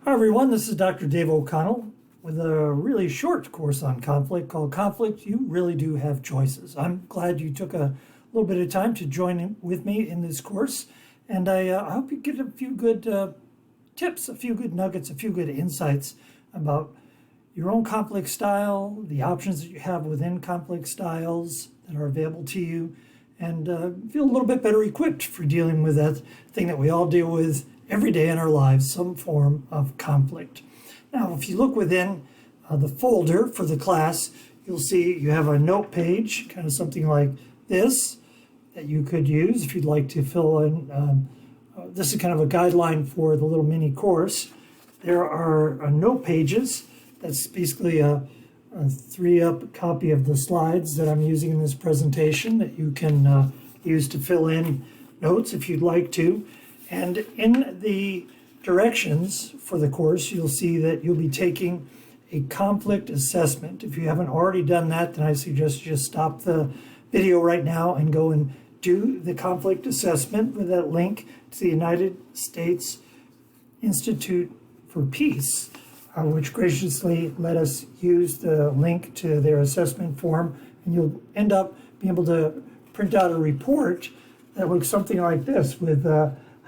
Hi everyone, this is Dr. Dave O'Connell with a really short course on conflict called Conflict. You Really Do Have Choices. I'm glad you took a little bit of time to join in with me in this course, and I hope you get a few good tips, a few good nuggets, a few good insights about your own conflict style, the options that you have within conflict styles that are available to you, and feel a little bit better equipped for dealing with that thing that we all deal with every day in our lives, some form of conflict. Now, if you look within the folder for the class, you'll see you have a note page, kind of something like this, that you could use if you'd like to fill in. This is kind of a guideline for the little mini course. There are note pages. That's basically a 3-up copy of the slides that I'm using in this presentation that you can use to fill in notes if you'd like to. And in the directions for the course, you'll see that you'll be taking a conflict assessment. If you haven't already done that, then I suggest you just stop the video right now and go and do the conflict assessment with that link to the United States Institute for Peace, which graciously let us use the link to their assessment form. And you'll end up being able to print out a report that looks something like this with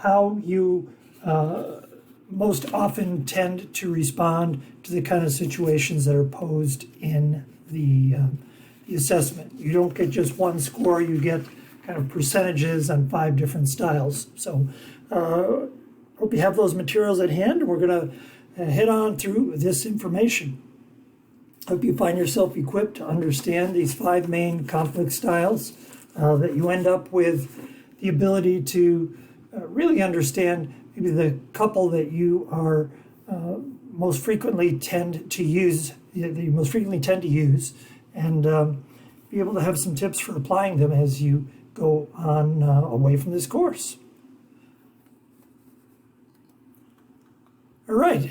how you most often tend to respond to the kind of situations that are posed in the assessment. You don't get just one score, you get kind of percentages on 5 different styles. So hope you have those materials at hand. We're going to head on through this information. Hope you find yourself equipped to understand these 5 main conflict styles, that you end up with the ability to really understand maybe the couple that you are most frequently tend to use, and be able to have some tips for applying them as you go on away from this course. All right,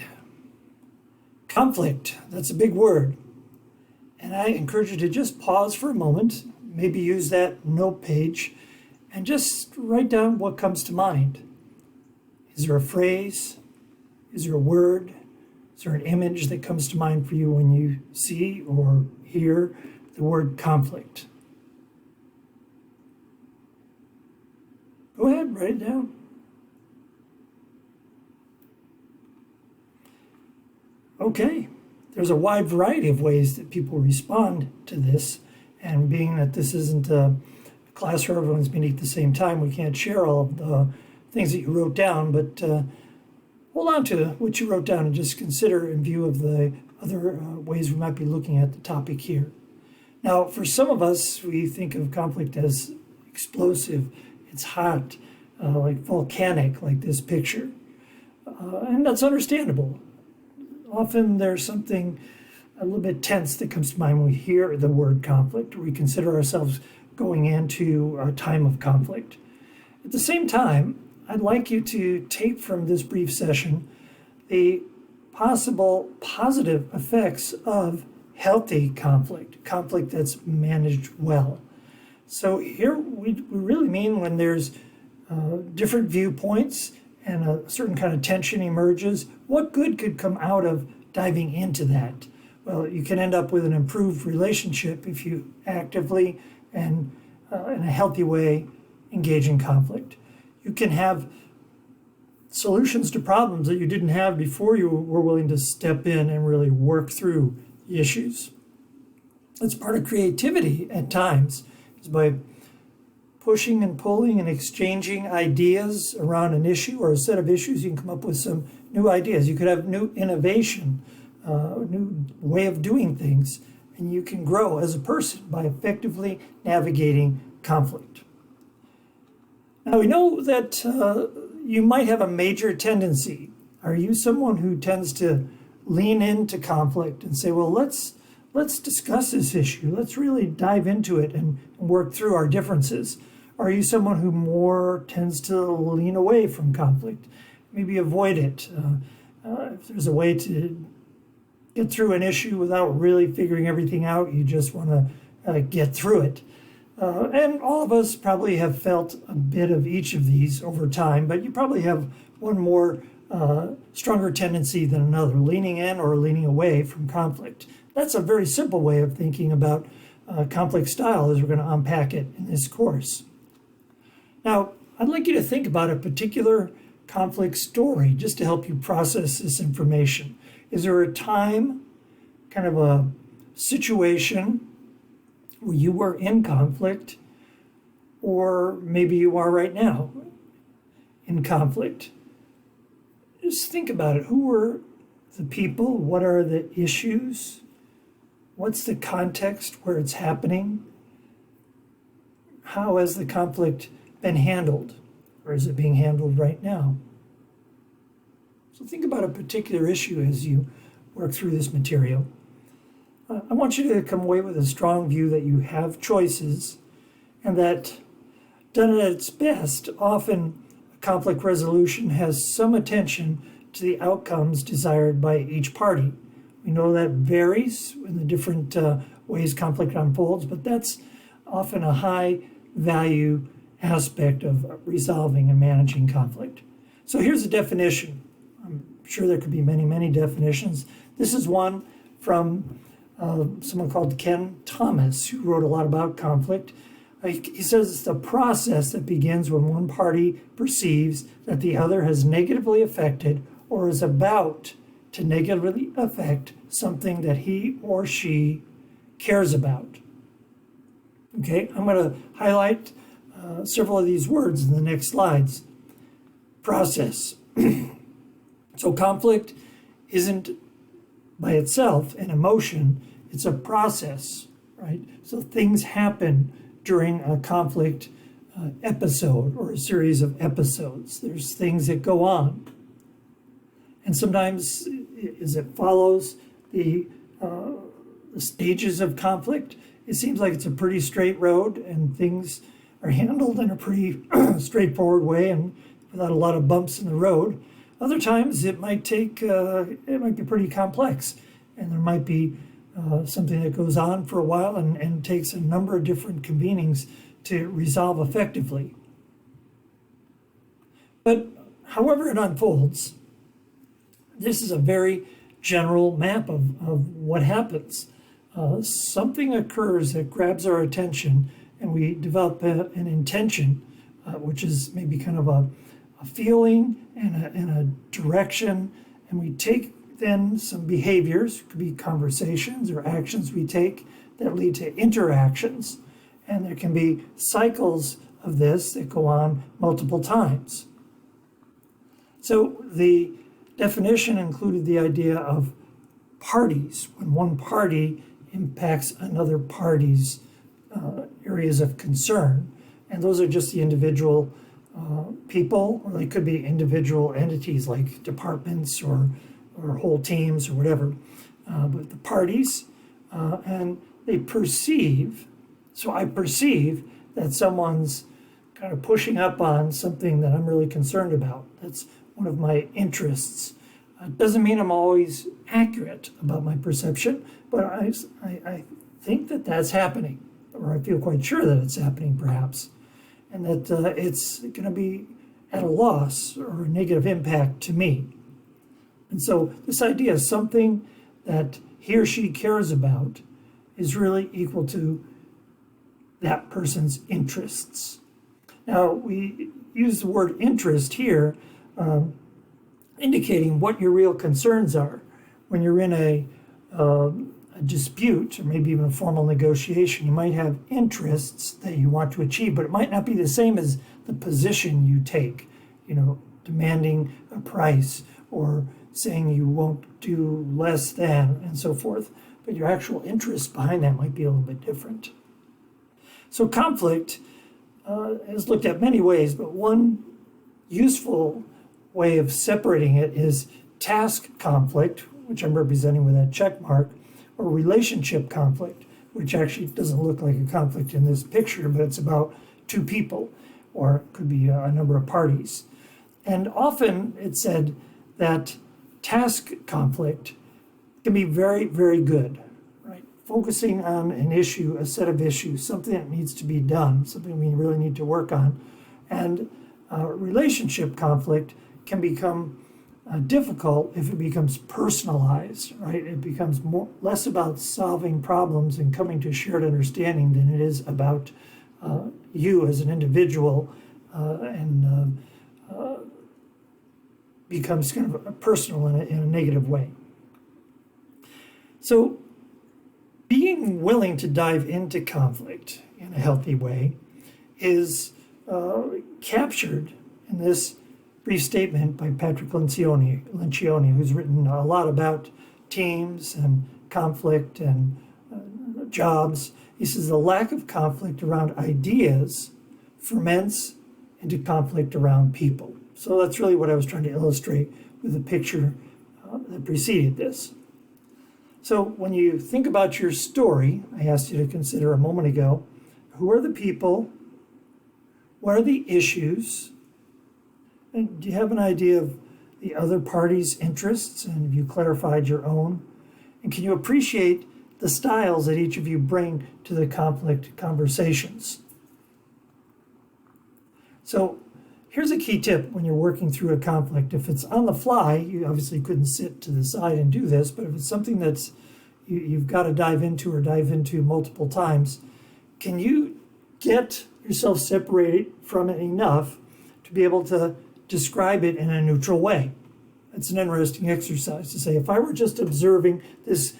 conflict, that's a big word. And I encourage you to just pause for a moment, maybe use that note page, and just write down what comes to mind. Is there a phrase? Is there a word? Is there an image that comes to mind for you when you see or hear the word conflict? Go ahead, write it down. Okay, there's a wide variety of ways that people respond to this, and being that this isn't a class where everyone's meeting at the same time, we can't share all of the things that you wrote down, but hold on to what you wrote down and just consider in view of the other ways we might be looking at the topic here. Now, for some of us, we think of conflict as explosive, it's hot, like volcanic, like this picture, and that's understandable. Often there's something a little bit tense that comes to mind when we hear the word conflict, or we consider ourselves going into a time of conflict. At the same time, I'd like you to take from this brief session the possible positive effects of healthy conflict that's managed well. So here we really mean when there's different viewpoints and a certain kind of tension emerges, what good could come out of diving into that? Well, you can end up with an improved relationship if you actively and in a healthy way engage in conflict. You can have solutions to problems that you didn't have before you were willing to step in and really work through the issues. It's part of creativity at times, is by pushing and pulling and exchanging ideas around an issue or a set of issues. You can come up with some new ideas. You could have new innovation, a new way of doing things, and you can grow as a person by effectively navigating conflict. Now, we know that you might have a major tendency. Are you someone who tends to lean into conflict and say, well, let's discuss this issue. Let's really dive into it and work through our differences. Are you someone who more tends to lean away from conflict, maybe avoid it? If there's a way to get through an issue without really figuring everything out, you just want to get through it. And all of us probably have felt a bit of each of these over time, but you probably have one more stronger tendency than another, leaning in or leaning away from conflict. That's a very simple way of thinking about conflict style as we're going to unpack it in this course. Now, I'd like you to think about a particular conflict story just to help you process this information. Is there a time, kind of a situation where you were in conflict, or maybe you are right now in conflict? Just think about it. Who were the people? What are the issues? What's the context where it's happening? How has the conflict been handled? Or is it being handled right now? So think about a particular issue as you work through this material. I want you to come away with a strong view that you have choices, and that done at its best, often conflict resolution has some attention to the outcomes desired by each party. We know that varies in the different ways conflict unfolds, but that's often a high value aspect of resolving and managing conflict. So here's a definition. I'm sure there could be many, many definitions. This is one from someone called Ken Thomas, who wrote a lot about conflict. He says it's the process that begins when one party perceives that the other has negatively affected or is about to negatively affect something that he or she cares about. Okay, I'm going to highlight several of these words in the next slides. Process. So conflict isn't by itself an emotion, it's a process, right? So things happen during a conflict episode or a series of episodes. There's things that go on. And sometimes as it follows the stages of conflict, it seems like it's a pretty straight road and things are handled in a pretty straightforward way and without a lot of bumps in the road. Other times it might be pretty complex, and there might be something that goes on for a while and takes a number of different convenings to resolve effectively. But however it unfolds, this is a very general map of what happens. Something occurs that grabs our attention, and we develop an intention, which is maybe kind of a feeling and a direction, and we take then some behaviors, could be conversations or actions we take that lead to interactions, and there can be cycles of this that go on multiple times. So the definition included the idea of parties, when one party impacts another party's areas of concern, and those are just the individual people, or they could be individual entities like departments or whole teams or whatever. But the parties, and they perceive, so I perceive that someone's kind of pushing up on something that I'm really concerned about. That's one of my interests. It doesn't mean I'm always accurate about my perception, but I think that that's happening, or I feel quite sure that it's happening perhaps, and that it's going to be at a loss or a negative impact to me. And so this idea of something that he or she cares about is really equal to that person's interests. Now, we use the word interest here, indicating what your real concerns are. When you're in a dispute, or maybe even a formal negotiation, you might have interests that you want to achieve, but it might not be the same as the position you take, demanding a price or saying you won't do less than, and so forth. But your actual interest behind that might be a little bit different. So conflict is looked at many ways, but one useful way of separating it is task conflict, which I'm representing with that check mark, or relationship conflict, which actually doesn't look like a conflict in this picture, but it's about two people, or it could be a number of parties. And often it's said that task conflict can be very, very good, right? Focusing on an issue, a set of issues, something that needs to be done, something we really need to work on. And relationship conflict can become difficult if it becomes personalized, right? It becomes less about solving problems and coming to a shared understanding than it is about you as an individual, and becomes kind of personal in a negative way. So being willing to dive into conflict in a healthy way is captured in this brief statement by Patrick Lencioni, who's written a lot about teams and conflict and jobs. He says the lack of conflict around ideas ferments into conflict around people. So that's really what I was trying to illustrate with the picture that preceded this. So when you think about your story, I asked you to consider a moment ago, who are the people? What are the issues? And do you have an idea of the other party's interests? And have you clarified your own? And can you appreciate the styles that each of you bring to the conflict conversations? So here's a key tip when you're working through a conflict. If it's on the fly, you obviously couldn't sit to the side and do this, but if it's something that's you've got to dive into multiple times, can you get yourself separated from it enough to be able to describe it in a neutral way? It's an interesting exercise to say, if I were just observing this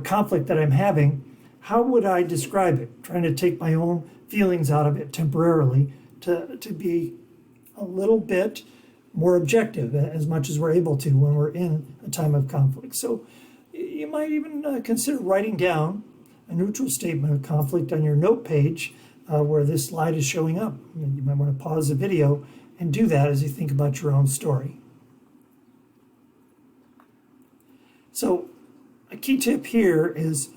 conflict that I'm having, how would I describe it? Trying to take my own feelings out of it temporarily to be a little bit more objective, as much as we're able to when we're in a time of conflict. So you might even consider writing down a neutral statement of conflict on your note page where this slide is showing up. You might want to pause the video and do that as you think about your own story. So a key tip here is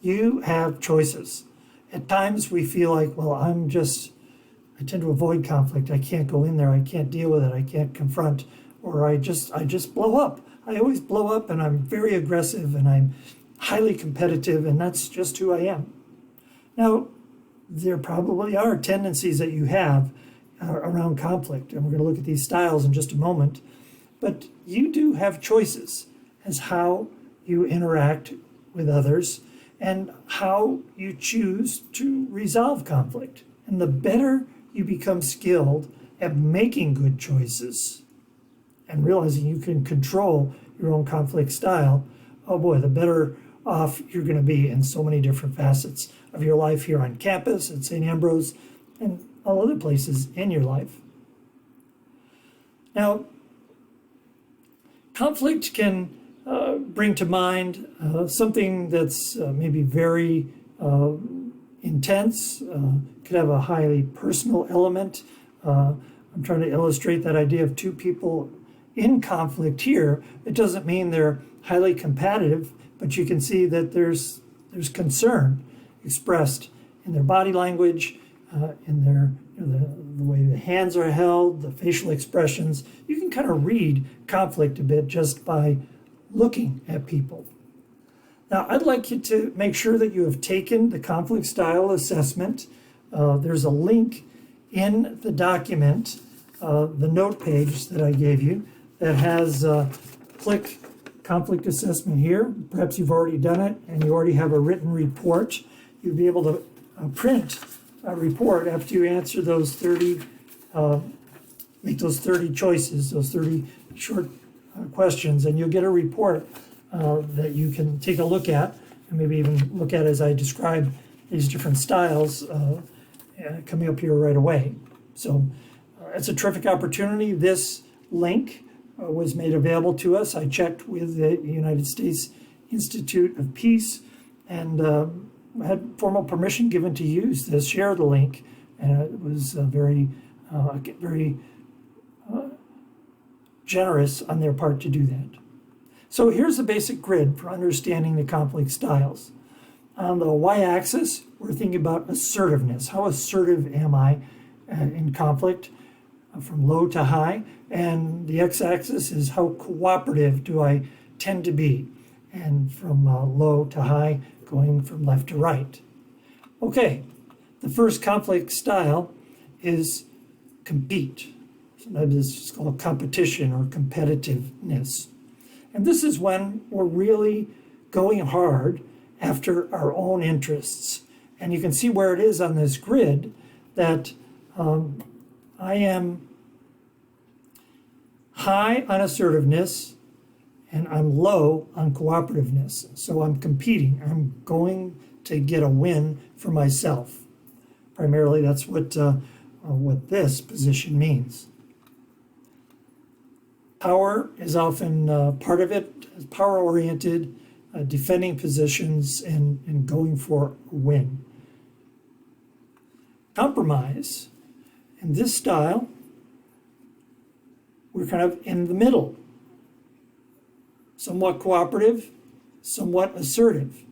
you have choices. At times we feel like, well, I tend to avoid conflict. I can't go in there. I can't deal with it. I can't confront, or I just blow up. I always blow up, and I'm very aggressive, and I'm highly competitive, and that's just who I am. Now, there probably are tendencies that you have around conflict, and we're going to look at these styles in just a moment, but you do have choices as how you interact with others and how you choose to resolve conflict. And the better you become skilled at making good choices and realizing you can control your own conflict style, oh boy, the better off you're going to be in so many different facets of your life here on campus at St. Ambrose and all other places in your life. Now, conflict can bring to mind something that's maybe very intense, could have a highly personal element. I'm trying to illustrate that idea of two people in conflict here. It doesn't mean they're highly competitive, but you can see that there's concern expressed in their body language, in their the way the hands are held, the facial expressions. You can kind of read conflict a bit just by looking at people. Now, I'd like you to make sure that you have taken the conflict style assessment. There's a link in the document, the note page that I gave you, that has click conflict assessment here. Perhaps you've already done it and you already have a written report. You'll be able to print a report after you answer those 30, make those 30 choices, those 30 short questions, and you'll get a report that you can take a look at and maybe even look at as I describe these different styles coming up here right away. So it's a terrific opportunity. This link was made available to us. I checked with the United States Institute of Peace and had formal permission given to use this, share the link, and it was very generous on their part to do that. So here's the basic grid for understanding the conflict styles. On the y-axis, we're thinking about assertiveness. How assertive am I in conflict from low to high? And the x-axis is how cooperative do I tend to be? And from low to high, going from left to right. Okay, the first conflict style is compete. Sometimes it's called competition or competitiveness. And this is when we're really going hard after our own interests. And you can see where it is on this grid that I am high on assertiveness and I'm low on cooperativeness. So I'm competing. I'm going to get a win for myself. Primarily, that's what this position means. Power is often part of it, power-oriented, defending positions and going for a win. Compromise. In this style, we're kind of in the middle. Somewhat cooperative, somewhat assertive.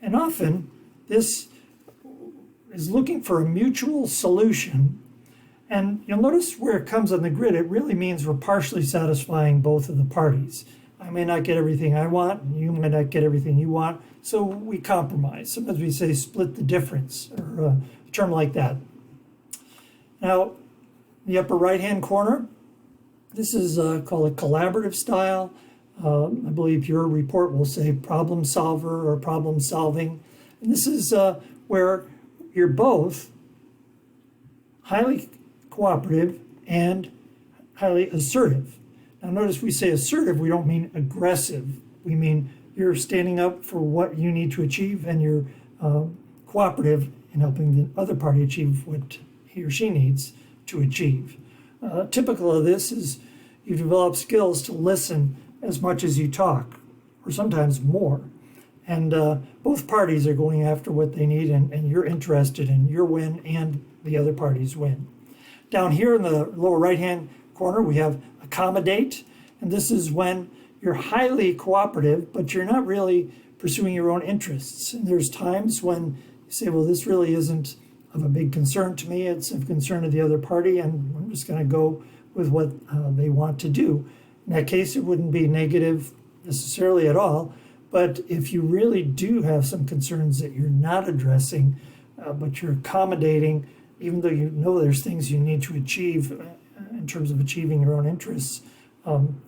And often, this is looking for a mutual solution. And you'll notice where it comes on the grid, it really means we're partially satisfying both of the parties. I may not get everything I want, and you may not get everything you want, so we compromise. Sometimes we say split the difference, or a term like that. Now, the upper right-hand corner, this is called a collaborative style. I believe your report will say problem solver or problem solving. And this is where you're both highly cooperative and highly assertive. Now notice we say assertive, we don't mean aggressive. We mean you're standing up for what you need to achieve and you're cooperative in helping the other party achieve what he or she needs to achieve. Typical of this is you develop skills to listen as much as you talk, or sometimes more. And both parties are going after what they need, and you're interested in your win and the other party's win. Down here in the lower right-hand corner, we have accommodate, and this is when you're highly cooperative, but you're not really pursuing your own interests. And there's times when you say, well, this really isn't of a big concern to me, it's of concern to the other party, and I'm just going to go with what they want to do. In that case, it wouldn't be negative necessarily at all, but if you really do have some concerns that you're not addressing, but you're accommodating, even though you know there's things you need to achieve in terms of achieving your own interests,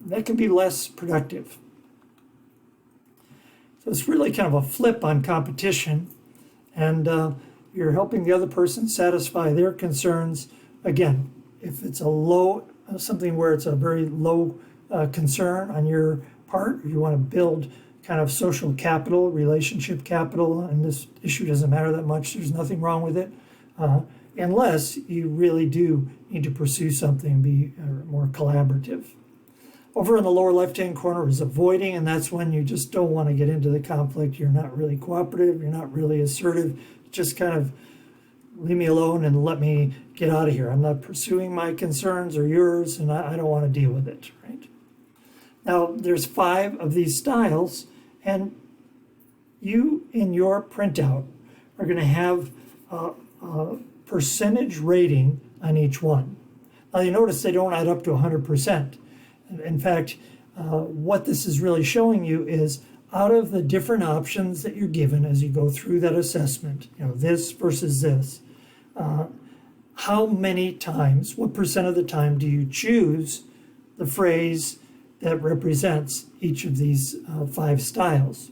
that can be less productive. So it's really kind of a flip on competition, and you're helping the other person satisfy their concerns. Again, if it's a low, something where it's a very low concern on your part, you want to build kind of social capital, relationship capital, and this issue doesn't matter that much, there's nothing wrong with it, unless you really do need to pursue something and be more collaborative. Over in the lower left-hand corner is avoiding, and that's when you just don't want to get into the conflict. You're not really cooperative, you're not really assertive, just kind of leave me alone and let me get out of here. I'm not pursuing my concerns or yours, and I don't want to deal with it, right? Now, there's 5 of these styles, and you, in your printout, are going to have a percentage rating on each one. Now, you notice they don't add up to 100%. In fact, what this is really showing you is out of the different options that you're given as you go through that assessment, this versus this, how many times, what percent of the time do you choose the phrase that represents each of these 5 styles?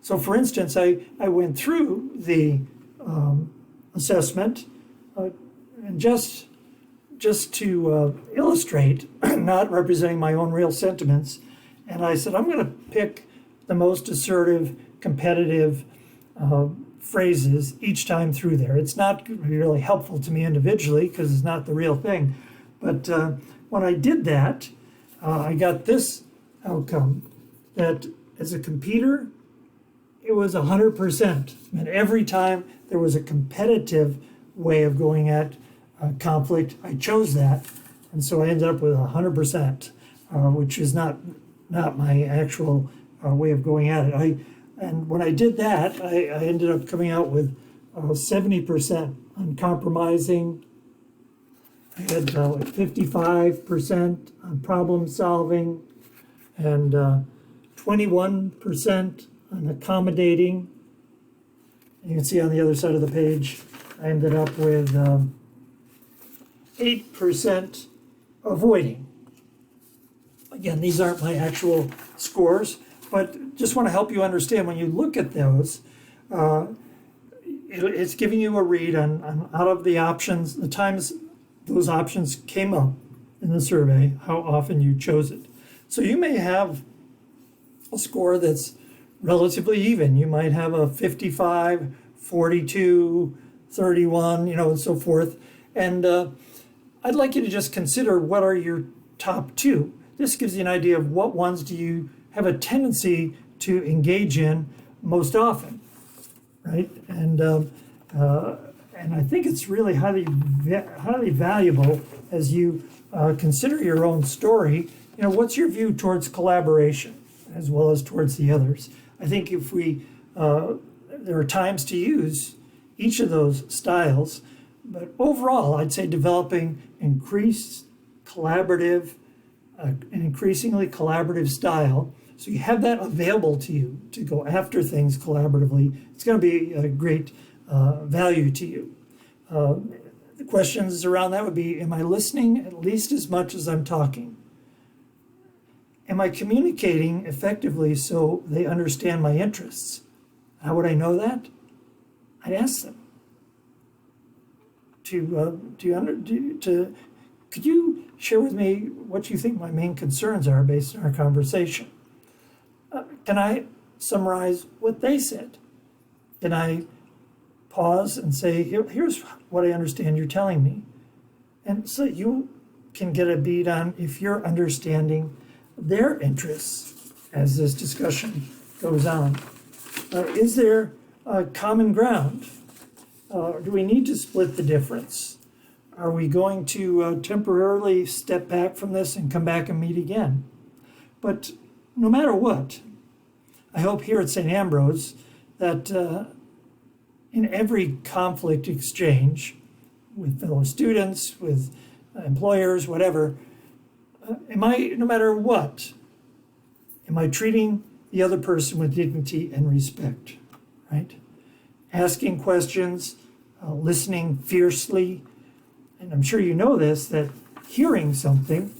So for instance, I went through the assessment and just to illustrate, not representing my own real sentiments, and I said, I'm going to pick the most assertive, competitive phrases each time through there. It's not really helpful to me individually because it's not the real thing. But when I did that, I got this outcome, that as a competer, it was 100%. And every time there was a competitive way of going at conflict, I chose that. And so I ended up with 100%, which is not my actual way of going at it. And when I did that, I ended up coming out with 70% uncompromising. I had like 55% on problem solving and 21% on accommodating. You can see on the other side of the page, I ended up with 8% avoiding. Again, these aren't my actual scores, but just want to help you understand when you look at those, it's giving you a read on out of the options, the times those options came up in the survey, how often you chose it. So you may have a score that's relatively even. You might have a 55, 42, 31, and so forth. And I'd like you to just consider what are your top two. This gives you an idea of what ones do you have a tendency to engage in most often, right? And I think it's really highly valuable as you consider your own story. What's your view towards collaboration as well as towards the others? I think if there are times to use each of those styles, but overall, I'd say developing an increasingly collaborative style, so you have that available to you to go after things collaboratively. It's going to be a great value to you. The questions around that would be, am I listening at least as much as I'm talking? Am I communicating effectively so they understand my interests? How would I know that? I'd ask them. Could you share with me what you think my main concerns are based on our conversation? Can I summarize what they said? Can I pause and say, here's what I understand you're telling me? And so you can get a bead on if you're understanding their interests as this discussion goes on. Is there a common ground? Do we need to split the difference? Are we going to temporarily step back from this and come back and meet again? But no matter what, I hope here at St. Ambrose that in every conflict exchange with fellow students, with employers, whatever, no matter what, am I treating the other person with dignity and respect, right? Asking questions, listening fiercely. And I'm sure you know this, that hearing something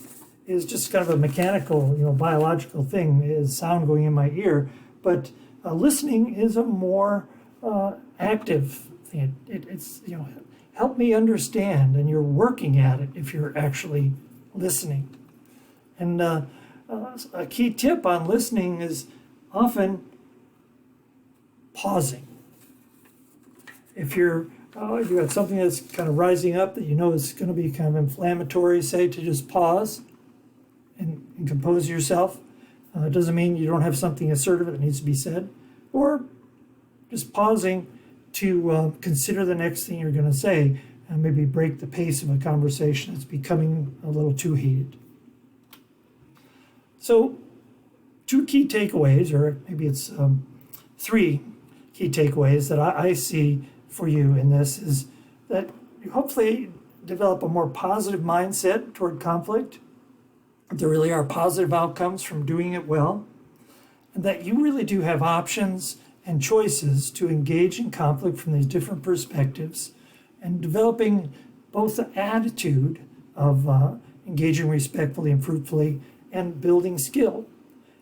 is just kind of a mechanical, biological thing, is sound going in my ear. But listening is a more active thing. It's, help me understand, and you're working at it if you're actually listening. And a key tip on listening is often pausing. If you got something that's kind of rising up that is going to be kind of inflammatory, say, to just pause and compose yourself. It doesn't mean you don't have something assertive that needs to be said, or just pausing to consider the next thing you're going to say and maybe break the pace of a conversation that's becoming a little too heated. So, two key takeaways, or maybe it's three key takeaways that I see for you in this, is that you hopefully develop a more positive mindset toward conflict. There really are positive outcomes from doing it well, and that you really do have options and choices to engage in conflict from these different perspectives, and developing both the attitude of engaging respectfully and fruitfully and building skill.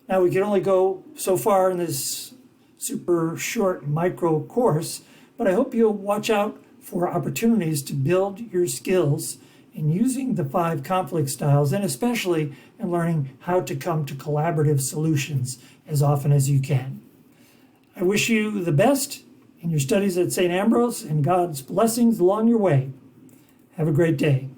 Now, we can only go so far in this super short micro course, but I hope you'll watch out for opportunities to build your skills in using the 5 conflict styles, and especially in learning how to come to collaborative solutions as often as you can. I wish you the best in your studies at St. Ambrose and God's blessings along your way. Have a great day.